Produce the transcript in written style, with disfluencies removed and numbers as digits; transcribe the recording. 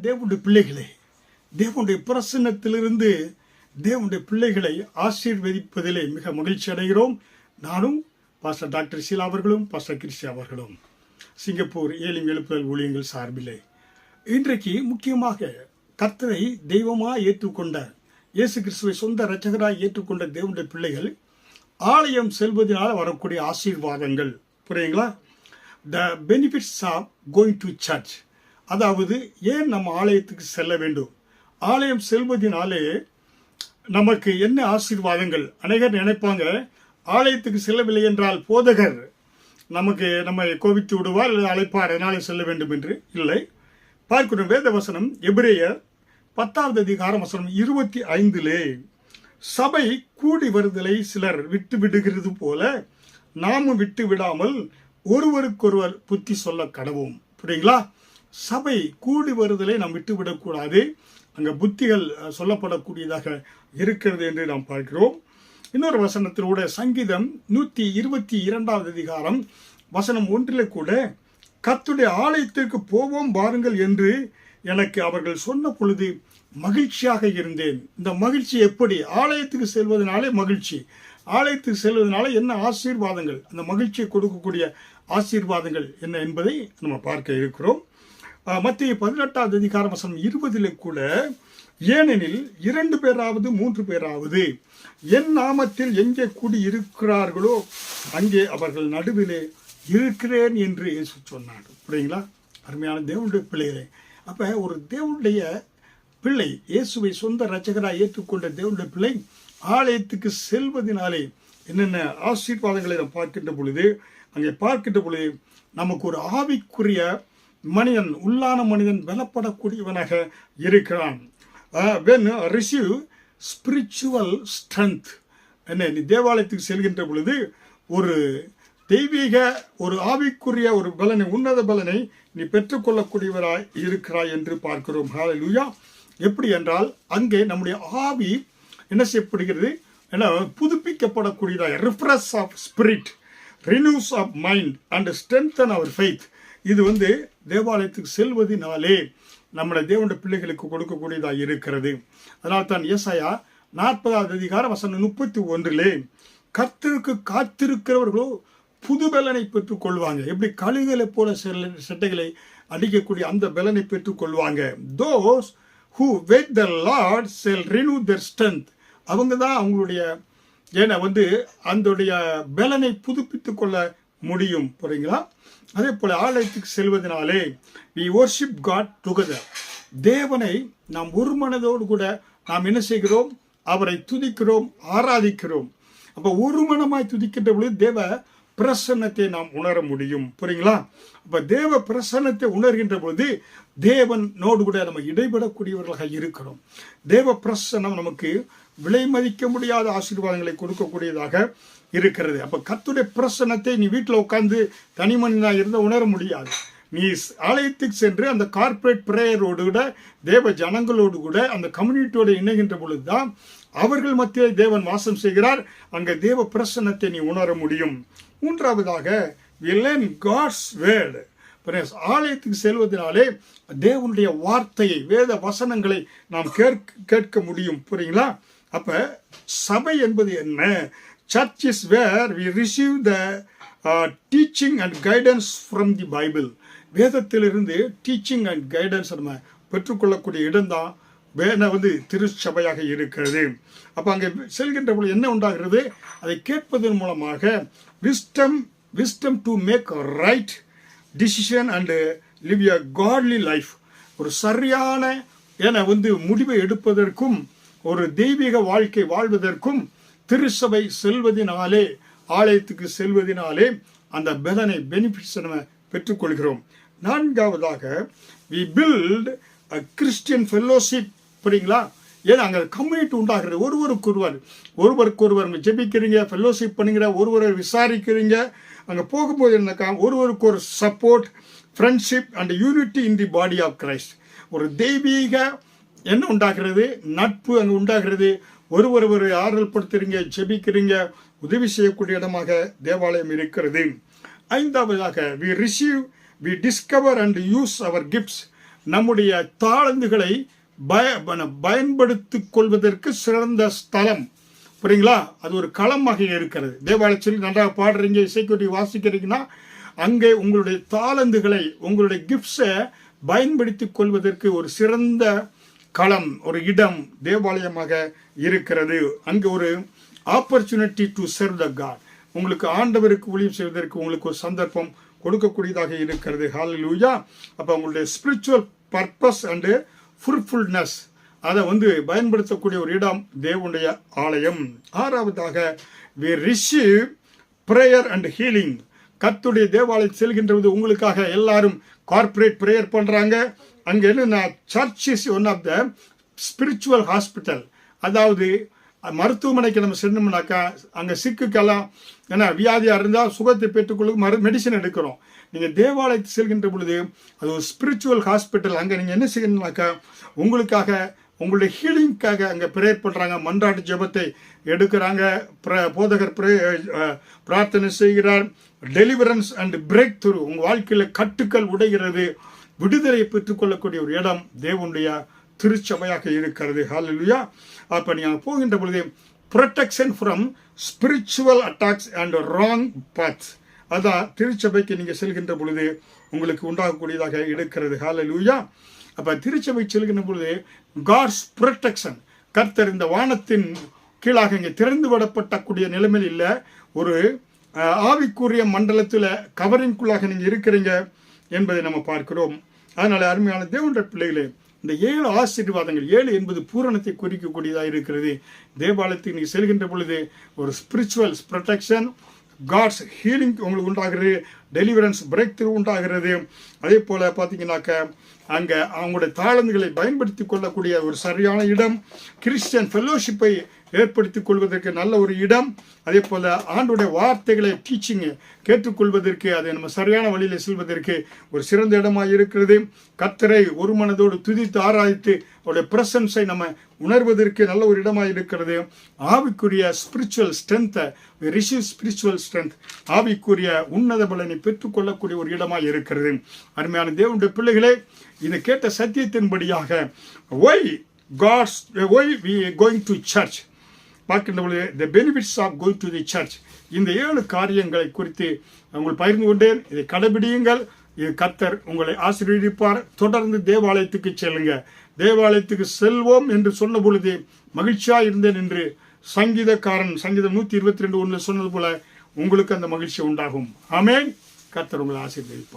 தேவனுடைய பிள்ளைகளை தேவனுடைய பிரசன்னத்திலிருந்து தேவனுடைய பிள்ளைகளை ஆசீர்வதிப்பதிலே மிக மகிழ்ச்சி அடைகிறோம். நானும் பாஸ்டர் டாக்டர் ஷீலா அவர்களும் பாஸ்டர் கிறிஸ்டி அவர்களும் சிங்கப்பூர் ஏலிம் எழுப்புதல் ஊழியங்கள் சார்பிலே இன்றைக்கு முக்கியமாக கர்த்தரை தெய்வமாக ஏற்றுக்கொண்ட இயேசு கிறிஸ்துவை சொந்த இரட்சகராய் ஏற்றுக்கொண்ட தேவனுடைய பிள்ளைகள் ஆலயம் செல்வதனால் வரக்கூடிய ஆசீர்வாதங்கள் புரியுங்களா? The benefits of going to church. அதாவது ஏன் நம்ம ஆலயத்துக்கு செல்ல வேண்டும், ஆலயம் செல்வதனாலே நமக்கு என்ன ஆசீர்வாதங்கள். அநேகர் நினைப்பாங்க ஆலயத்துக்கு செல்லவில்லை என்றால் போதகர் நம்மை கோபித்து விடுவார் அல்லது அழைப்பார், அதனாலே செல்ல வேண்டும் என்று. இல்லை, பார்க்கணும் வேத வசனம் எபிரேயர் 10வது அதிகாரம் வசனம் 25 சபை கூடி வருதலை சிலர் விட்டு விடுகிறது போல நாமும் விட்டு விடாமல் ஒருவருக்கொருவர் புத்தி சொல்ல கடவோம். புரியுங்களா? சபை கூடி வருதலை நாம் விட்டு விடக்கூடாது. அங்கே புத்திகள் சொல்லப்படக்கூடியதாக இருக்கிறது என்று நாம் பார்க்கிறோம். இன்னொரு வசனத்திலூட சங்கீதம் 122வது அதிகாரம் வசனம் 1 கூட கர்த்தருடைய ஆலயத்திற்கு போவோம் பாருங்கள் என்று எனக்கு அவர்கள் சொன்ன பொழுது மகிழ்ச்சியாக இருந்தேன். இந்த மகிழ்ச்சி எப்படி? ஆலயத்துக்கு செல்வதனாலே மகிழ்ச்சி. ஆலயத்துக்கு செல்வதனால என்ன ஆசீர்வாதங்கள், அந்த மகிழ்ச்சியை கொடுக்கக்கூடிய ஆசீர்வாதங்கள் என்ன என்பதை நம்ம பார்க்க இருக்கிறோம். மத்திய 18வது அதிகாரம் வசனம் 20 கூட ஏனெனில் 2 பேராவது 3 பேராவது என் நாமத்தில் எங்கே கூடி இருக்கிறார்களோ அங்கே அவர்கள் நடுவிலே இருக்கிறேன் என்று இயேசு சொன்னார். புரியுங்களா? அருமையான தேவனுடைய பிள்ளைகளே, அப்போ ஒரு தேவனுடைய பிள்ளை, இயேசுவை சொந்த இரட்சகராக ஏற்றுக்கொண்ட தேவனுடைய பிள்ளை ஆலயத்துக்கு செல்வதனாலே என்னென்ன ஆசீர்வாதங்களை நாம் பார்க்கின்ற பொழுது, அங்கே பார்க்கின்ற பொழுது நமக்கு ஒரு ஆவிக்குரிய மனிதன், உள்ளான மனிதன் பலப்படக்கூடியவனாக இருக்கிறான். when receive spiritual strength. என்ன, நீ தேவாலயத்துக்கு செல்கின்ற பொழுது ஒரு தெய்வீக ஒரு ஆவிக்குரிய ஒரு பலனை, உன்னத பலனை நீ பெற்றுக்கொள்ளக்கூடியவராய் இருக்கிறாய் என்று பார்க்கிறோம். ஹல்லேலூயா. எப்படி என்றால் அங்கே நம்முடைய ஆவி என்ன செய்யப்படுகிறது, புதுப்பிக்கப்படக்கூடியதாக, refresh of spirit, renews of mind and strengthen our faith. இது தேவாலயத்துக்கு செல்வதனாலே நம்முடைய தேவனுடைய பிள்ளைகளுக்கு கொடுக்கக்கூடியதாக இருக்கிறது. அதனால் தான் ஏசாயா 40வது அதிகாரம் வசனம் 31 கர்த்தருக்கு காத்திருக்கிறவர்களோ புது பலனை பெற்றுக் கொள்வாங்க. எப்படி கழுகுகளை போல செட்டைகளை அடிக்கக்கூடிய அந்த பலனை பெற்றுக் கொள்வாங்க. those who wait the Lord shall renew their strength. அவங்க தான் அவங்களுடைய அந்த பலனை புதுப்பித்துக் கொள்ள முடியும். புரியுங்களா? அதே போல ஆலயத்துக்கு செல்வதனாலே we worship God together. தேவனை நாம் ஒரு மனதோடு கூட நாம் என்ன செய்கிறோம், அவரை துதிக்கிறோம், ஆராதிக்கிறோம். அப்ப ஒரு மனமாய் துதிக்கின்ற பொழுது தேவ பிரசன்னத்தை நாம் உணர முடியும். புரியுங்களா? அப்ப தேவ பிரசன்னத்தை உணர்கின்ற பொழுது தேவனோடு கூட நம்ம இடைபடக்கூடியவர்களாக இருக்கிறோம். தேவ பிரசன்னம் நமக்கு விலை மதிக்க முடியாத ஆசீர்வாதங்களை கொடுக்கக்கூடியதாக இருக்கிறது. அப்ப கர்த்தருடைய பிரசன்னத்தை நீ வீட்டில் உட்கார்ந்து தனி மனிதனாக இருந்த உணர முடியாது. நீ ஆலயத்துக்கு சென்று அந்த கார்பரேட் பிரேயரோடு கூட தேவ ஜனங்களோடு கூட அந்த கம்யூனிட்டியோடு இணைகின்ற பொழுதுதான் அவர்கள் மத்தியில் தேவன் வாசம் செய்கிறார். அங்கே தேவ பிரசன்னத்தை நீ உணர முடியும். மூன்றாவதாக we learn God's word. ஆலயத்துக்கு செல்வதனாலே தேவனுடைய வார்த்தையை, வேத வசனங்களை நாம் கேட்க முடியும். புரியுங்களா? அப்ப சபை என்பது என்ன? Church is where we receive the teaching and guidance from the Bible. வேதத்திலிருந்து டீச்சிங் அண்ட் கைடன்ஸ் நம்ம பெற்றுக்கொள்ளக்கூடிய இடம்தான் திருச்சபையாக இருக்கிறது. அப்போ அங்கே செல்கின்ற பொழுது என்ன உண்டாகிறது, அதை கேட்பதன் மூலமாக wisdom to make a right decision and live a godly life. ஒரு சரியான முடிவை எடுப்பதற்கும் ஒரு தெய்வீக வாழ்க்கை வாழ்வதற்கும் திருச்சபை செல்வதனாலே, ஆலயத்துக்கு செல்வதனாலே அந்த பெனிஃபிட்ஸ் நம்ம பெற்றுக்கொள்கிறோம். நான்காவதாக we build a Christian fellowship. புரியுங்களா? ஏன்னா அங்கே கம்யூனிட்டி உண்டாகிறது. ஒருவருக்கொருவர் ஜெபிக்கிறீங்க, ஃபெல்லோஷிப் பண்ணுங்கிற, ஒருவரை விசாரிக்கிறீங்க. அங்கே போகும்போது என்னக்கா, ஒருவருக்கு ஒரு support, friendship and unity in the body of Christ. ஒரு தெய்வீக என்ன உண்டாகிறது, நட்பு அங்கே உண்டாகிறது. ஒருவர் ஆறுதல் படுத்துறீங்க, ஜெபிக்கிறீங்க, உதவி செய்யக்கூடிய இடமாக தேவாலயம் இருக்கிறது. ஐந்தாவதாக we discover and use our gifts. நம்முடைய தாளந்துகளை பயன்படுத்திக் கொள்வதற்கு சிறந்த ஸ்தலம். புரியுங்களா? அது ஒரு களமாக இருக்கிறது. தேவாலயத்தில் நன்றாக பாடுறீங்க, இசைக்குட்டி வாசிக்கிறீங்கன்னா அங்கே உங்களுடைய தாளந்துகளை, உங்களுடைய கிஃப்ட்ஸை பயன்படுத்திக் கொள்வதற்கு ஒரு சிறந்த களம், ஒரு இடம் தேவாலயமாக இருக்கிறது. அங்கே ஒரு opportunity to serve the God. உங்களுக்கு ஆண்டவருக்கு ஊழியம் செய்வதற்கு உங்களுக்கு ஒரு சந்தர்ப்பம் கொடுக்கக்கூடியதாக இருக்கிறது. ஹல்லேலூயா. அப்போ உங்களுடைய ஸ்பிரிச்சுவல் பர்பஸ் அண்டு ஃப்ரூட்ஃபுல்னஸ் அதை பயன்படுத்தக்கூடிய ஒரு இடம் தேவனுடைய ஆலயம். ஆறாவதாக we receive prayer and healing. கர்த்தருடைய தேவாலயம் செல்கின்ற போது உங்களுக்காக எல்லாரும் கார்ப்பரேட் ப்ரேயர் பண்ணுறாங்க. அங்கே என்னன்னா church is one of the spiritual hospital. அதாவது மருத்துவமனைக்கு நம்ம சென்னோம்னாக்கா அங்கே சிக்குக்கெல்லாம் ஏன்னா வியாதியாக இருந்தால் சுகத்தை பெற்றுக்கொள்ள மெடிசன் எடுக்கிறோம். நீங்கள் தேவாலயத்தை செல்கின்ற பொழுது அது ஒரு ஸ்பிரிச்சுவல் ஹாஸ்பிட்டல். அங்கே நீங்கள் என்ன செய்யணும்னாக்கா உங்களுக்காக, உங்களுடைய ஹீலிங்காக அங்கே ப்ரேயர் பண்ணுறாங்க, மன்றாட்டு ஜெபத்தை எடுக்கிறாங்க, போதகர் பிரார்த்தனை செய்கிறார். டெலிவரன்ஸ் அண்ட் பிரேக் த்ரூ, உங்கள் வாழ்க்கையில் கட்டுக்கள் உடைகிறது, விடுதலை பெற்றுக்கொள்ளக்கூடிய ஒரு இடம் தேவனுடைய திருச்சபையாக இருக்கிறது. ஹல்லேலூயா. அப்போ நீங்கள் போகின்ற பொழுது protection from spiritual attacks and wrong paths, அதான் திருச்சபைக்கு நீங்கள் செல்கின்ற பொழுது உங்களுக்கு உண்டாகக்கூடியதாக இருக்கிறது. ஹல்லேலூயா. அப்போ திருச்சபை செல்கின்ற பொழுது காட்ஸ் ப்ரொடெக்ஷன், கர்த்தர் இந்த வானத்தின் கீழாக இங்கே திறந்து விடப்படக்கூடிய நிலைமையில் இல்லை, ஒரு ஆவிக்குரிய மண்டலத்தில் கவரிங்குள்ளாக நீங்கள் இருக்கிறீங்க என்பதை நம்ம பார்க்கிறோம். அதனால் அருமையான தேவனுடைய பிள்ளைகளே, இந்த 7 ஆசீர்வாதங்கள், 7 என்பது பூரணத்தை குறிக்கக்கூடியதாக இருக்கிறது. தேவாலயத்துக்கு நீங்கள் செல்கின்ற பொழுது ஒரு ஸ்பிரிச்சுவல் ப்ரொடெக்ஷன், காட்ஸ் ஹீலிங் உங்களுக்கு உண்டாகிறது, டெலிவரன்ஸ் பிரேக் த்ரூ உண்டாகிறது. அதே போல் பார்த்தீங்கன்னாக்க அங்கே அவங்களுடைய தாளந்துகளை பயன்படுத்தி கொள்ளக்கூடிய ஒரு சரியான இடம், கிறிஸ்டியன் ஃபெல்லோஷிப்பை ஏற்படுத்திக் கொள்வதற்கு நல்ல ஒரு இடம். அதே போல் ஆண்டுடைய வார்த்தைகளை டீச்சிங் கேட்டுக்கொள்வதற்கு, அதை நம்ம சரியான வழியில் செல்வதற்கு ஒரு சிறந்த இடமாக இருக்கிறது. கர்த்தரை ஒரு மனதோடு துதித்து ஆராய்த்து அவருடைய பிரசன்ஸை நம்ம உணர்வதற்கு நல்ல ஒரு இடமாக இருக்கிறது. ஆவிக்குரிய ஸ்பிரிச்சுவல் ஸ்ட்ரென்த்தை, ரிசீவ் ஸ்பிரிச்சுவல் ஸ்ட்ரென்த், ஆவிக்குரிய உன்னத பலனை பெற்றுக்கொள்ளக்கூடிய ஒரு இடமாக இருக்கிறது. அருமையான தேவனுடைய பிள்ளைகளே, இதை கேட்ட சத்தியத்தின்படியாக why we going to church பார்க்கின்ற பொழுது the benefits of going to the church, இந்த 7 காரியங்களை குறித்து உங்களுக்கு பகிர்ந்து கொண்டேன். இதை கடைபிடியுங்கள். இது கர்த்தர் உங்களை ஆசீர்வதிப்பார். தொடர்ந்து தேவாலயத்துக்கு செல்லுங்க. தேவாலயத்துக்கு செல்வோம் என்று சொன்ன பொழுது மகிழ்ச்சியாக இருந்தேன் என்று சங்கீதம் 122:1 சொன்னது போல உங்களுக்கு அந்த மகிழ்ச்சி உண்டாகும். ஆமென். கர்த்தர் உங்களை ஆசீர்வதிப்பார்.